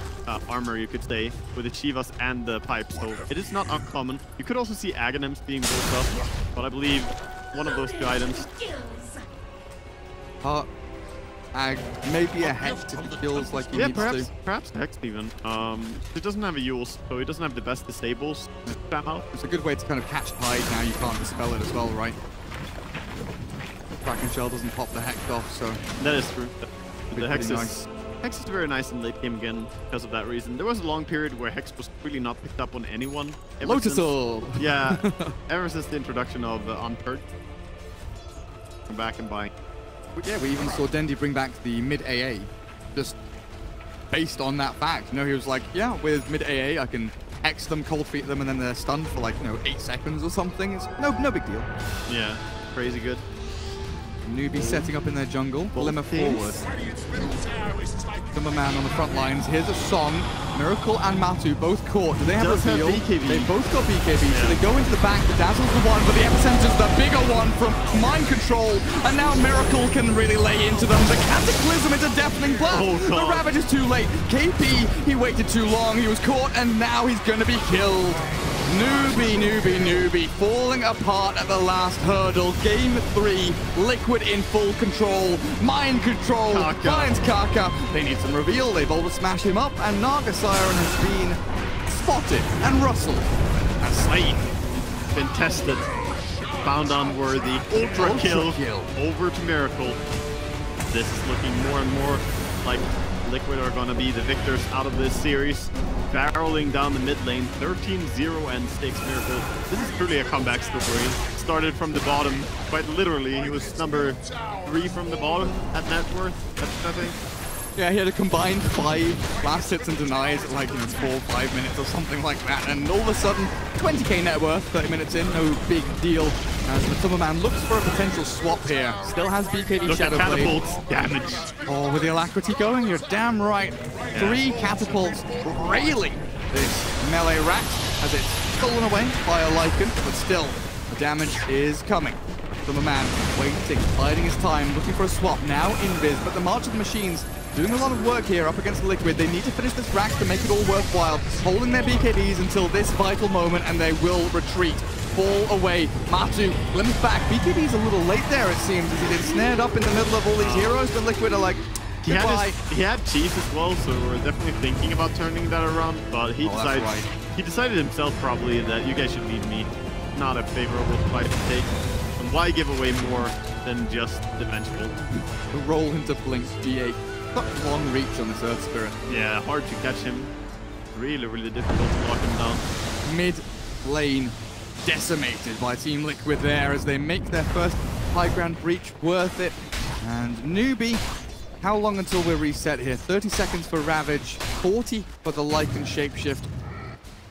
armor, you could say, with the Chivas and the pipe. So it is not uncommon. You could also see Aghanims being built up, but I believe one of those 2 items. Maybe a Hex if he feels like he needs to. Perhaps Hex even. He doesn't have a Yules, so he doesn't have the best disables. It's a good way to kind of catch Tide now. You can't dispel it as well, right? Kraken Shell doesn't pop the Hex off, so... That is true. The Hex is... Hex is very nice in late game again because of that reason. There was a long period where Hex was really not picked up on anyone. Lotus Orb! Yeah, ever since the introduction of Unpurged. Come back and buy. Yeah, we even saw Dendi bring back the mid AA, just based on that fact. You know, he was like, yeah, with mid AA, I can Hex them, cold feet them, and then they're stunned for like, 8 seconds or something. It's no big deal. Yeah, crazy good. Newbee setting up in their jungle. Glimmer forward. Timberman on the front lines. Here's a Song. Miracle and Matu both caught. Do they have a heal? They both got BKB, so they go into the back. The Dazzle's the one, but the Epicenter's the bigger one from Mind Control. And now Miracle can really lay into them. The Cataclysm is a deafening blast. The Ravage is too late. KP, he waited too long. He was caught, and now he's going to be killed. Newbee, falling apart at the last hurdle. Game 3, Liquid in full control. Mind Control finds Kaka. They need some reveal. They've all to smash him up, and Naga Siren has been spotted and rustled and slain. Been tested. Found unworthy. Ultra kill over to Miracle. This is looking more and more like Liquid are going to be the victors out of this series. Barreling down the mid lane, 13-0 and stakes Miracle. This is truly a comeback story. Started from the bottom, quite literally. He was number 3 from the bottom at net worth, I think. Yeah, he had a combined 5 last hits and denies at like 4 or 5 minutes or something like that. And all of a sudden, 20k net worth, 30 minutes in, no big deal. As the Timberman looks for a potential swap here. Still has BKB Shadow Blade. Damage. Oh, with the alacrity going, you're damn right. 3 catapults railing this melee rat as it's stolen away by a Lycan, but still, the damage is coming. Timberman waiting, biding his time, looking for a swap. Now Invis, but the March of the Machines doing a lot of work here up against Liquid. They need to finish this rack to make it all worthwhile. Holding their BKBs until this vital moment, and they will retreat. Fall away. Matu limps back. BKB's a little late there, it seems, as he gets snared up in the middle of all these heroes, but Liquid are like, he had cheese as well, so we're definitely thinking about turning that around, but he decided himself probably that you guys should leave me. Not a favorable fight to take. And why give away more than just the vengeful? Roll into Blink G8. Such long reach on this Earth Spirit. Yeah, hard to catch him. Really, really difficult to lock him down. Mid lane decimated by Team Liquid there as they make their first high ground breach worth it. And Newbee, how long until we're reset here? 30 seconds for Ravage, 40 for the Lycan Shapeshift.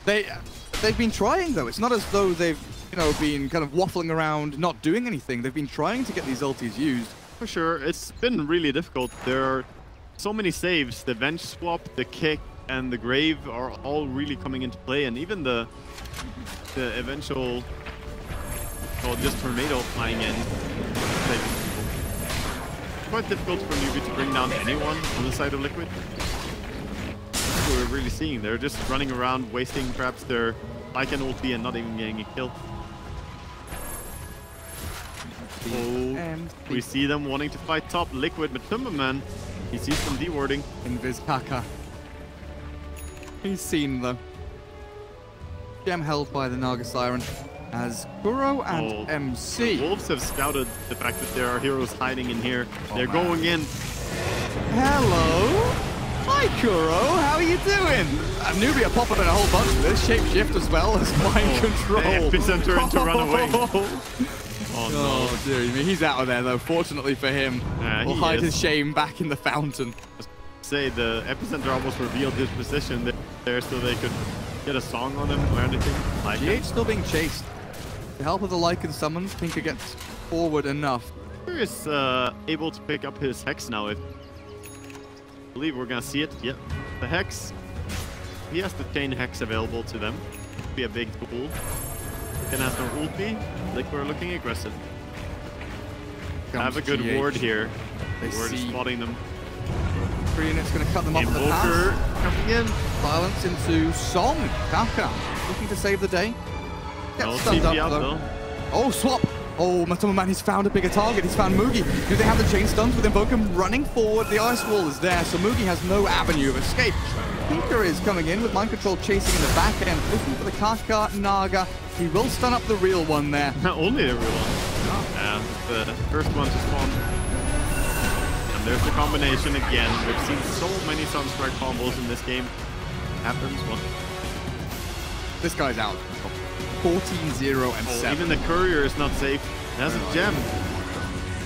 They've been trying though. It's not as though they've been kind of waffling around not doing anything. They've been trying to get these ultis used. For sure, it's been really difficult. There are so many saves. The Venge swap, the kick, and the Grave are all really coming into play, and even the eventual, just Tornado flying in. It's quite difficult for Newbee to bring down anyone on the side of Liquid. That's what we're really seeing. They're just running around, wasting perhaps their Lycan ulti and not even getting a kill. Oh, we see them wanting to fight top. Liquid, but Timberman, he sees some dewarding. Invis Kaka. He's seen though. Gem held by the Naga Siren as Kuro and MC. The Wolves have scouted the fact that there are heroes hiding in here. They're going in. Hello. Hi Kuro, how are you doing? Newbee are popping in a whole bunch of this. Shapeshift as well as Mind Control. Epicenter to run away. Oh dear me, he's out of there though, fortunately for him. We'll hide his shame back in the fountain. Say the Epicenter almost revealed his position there so they could get a song on him or anything. G8 still being chased. With the help of the Lycan summons, Tinker gets forward enough. Tinker is able to pick up his Hex now. I believe we're gonna see it. Yep. The Hex. He has the chain Hex available to them. Could be a big tool. Can has no ulti. Liquid are looking aggressive. Have a good GH. ward here. Ward is spotting them. 3 units going to cut them off at the pass. Coming in. Silence into Song. Kaka looking to save the day. Gets stunned up though. Oh, swap. Oh, Matoma Man, he's found a bigger target. He's found Mugi. Do they have the chain stuns with Invokum running forward? The ice wall is there, so Mugi has no avenue of escape. Tinker is coming in with Mind Control chasing in the back end, looking for the Kaka Naga. He will stun up the real one there. Not only the real one. And the first one to spawn. And there's the combination again. We've seen so many Sunstrike combos in this game. Happens. Well, this guy's out. 14-0 and 7. Even the courier is not safe. Has a gem.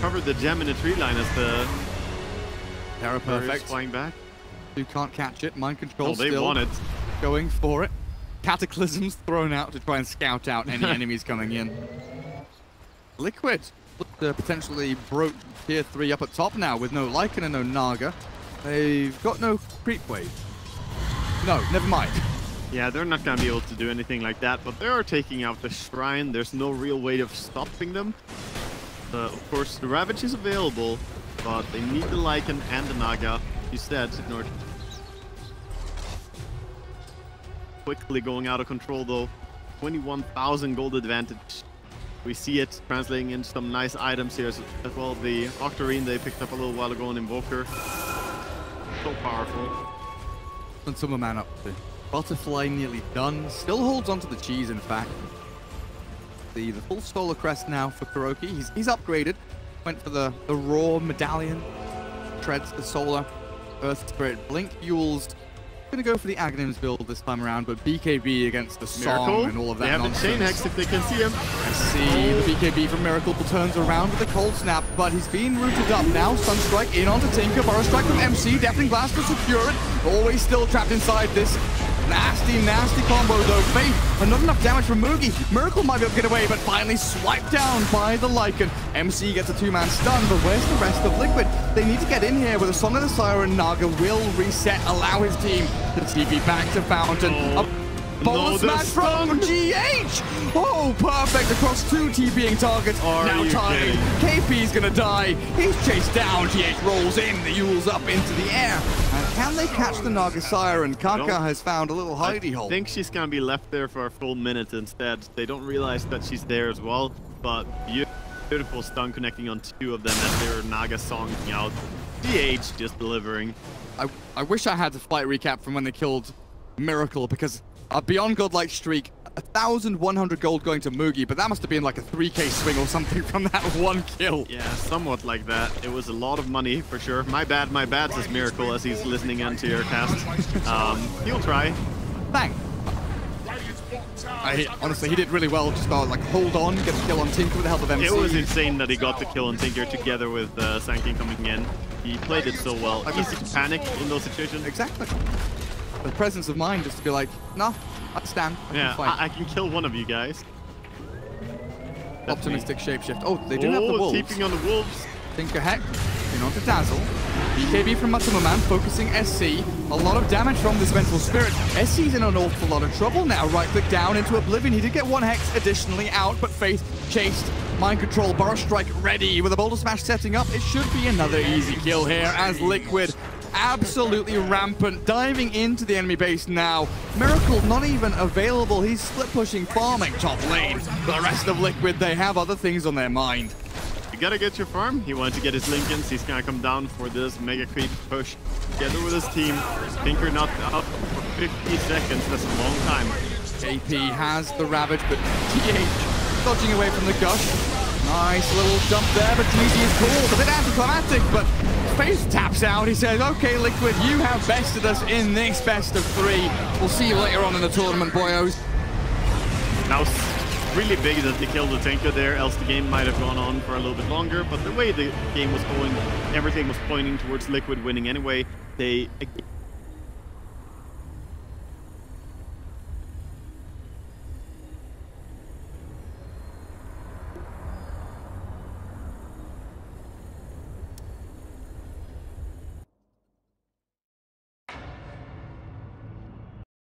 Covered the gem in the tree line as the Terra perfect flying back. You can't catch it. Mind Control they still want it. Going for it. Cataclysms thrown out to try and scout out any enemies coming in. Liquid potentially broke tier 3 up at top now with no Lycan and no Naga. They've got no creep wave. No, never mind. Yeah, they're not going to be able to do anything like that, but they are taking out the Shrine. There's no real way of stopping them. Of course, the Ravage is available, but they need the Lycan and the Naga. Instead, ignored. Quickly going out of control, though. 21,000 gold advantage. We see it translating into some nice items here as well. The Octarine they picked up a little while ago in Invoker. So powerful. And Summer Man up to Butterfly nearly done. Still holds onto the cheese, in fact. The full Solar Crest now for Kuroki. He's upgraded. Went for the raw medallion. Treads the Solar. Earth Spirit Blink. Yules. Gonna go for the Aghanims build this time around, but BKB against the song Miracle. and all of that They have nonsense. the Chain Hex if they can see him. I see the BKB from Miracle turns around with the Cold Snap, but he's being rooted up now. Sunstrike in onto Tinker, Burrow Strike from MC, Deafening Blast to secure it. Always still trapped inside this nasty combo though. Faith, and not enough damage from Mugi. Miracle might be able to get away, but finally swiped down by the Lycan. MC gets a 2-man stun, but where's the rest of Liquid? They need to get in here with a Song of the Siren. Naga will reset, allow his team to TP back to Fountain. Boulder smash from GH! Oh, perfect across 2 TPing targets. Now tied. KP's gonna die. He's chased down. GH rolls in. The Yule's up into the air. And can they catch the Naga Siren? Kaka has found a little hidey hole. I think she's gonna be left there for a full minute instead. They don't realize that she's there as well. But beautiful stun connecting on 2 of them as they're Naga songing out. GH just delivering. I wish I had the flight recap from when they killed Miracle, because beyond godlike streak, 1,100 gold going to Mugi, but that must have been like a 3k swing or something from that one kill. Yeah, somewhat like that. It was a lot of money for sure. My bad says Miracle as he's listening into your cast. He'll try. Bang. Honestly, he did really well. Just like hold on, get a kill on Tinker with the help of MC. It was insane that he got the kill on Tinker together with Sanking coming in. He played it so well. Easy to panic in those situations. Exactly. The presence of mind just to be like, no, I stand. I can kill one of you guys. Optimistic shapeshift. Oh, they do have the wolves. Keeping on the wolves. Tinker Heck, in onto Dazzle. BKB from Matsumo Man, focusing SC. A lot of damage from this Mental Spirit. SC's in an awful lot of trouble now. Right click down into Oblivion. He did get 1 Hex additionally out, but Faith chased. Mind Control, Burrow Strike ready. With a Boulder Smash setting up, it should be another easy kill here as Liquid absolutely rampant, diving into the enemy base now. Miracle not even available. He's split pushing, farming top lane. The rest of Liquid, they have other things on their mind. You gotta get your farm. He wanted to get his Lincolns. He's gonna come down for this mega creep push together with his team. Tinker not out for 50 seconds. That's a long time. KP has the Ravage, but GH dodging away from the Gush. Nice little jump there, but Treasy is cool. It's a bit anticlimactic, but Faith taps out. He says, okay, Liquid, you have bested us in this best of 3. We'll see you later on in the tournament, boyos. Now, really big that they killed the Tinker there, else the game might have gone on for a little bit longer. But the way the game was going, everything was pointing towards Liquid winning anyway. They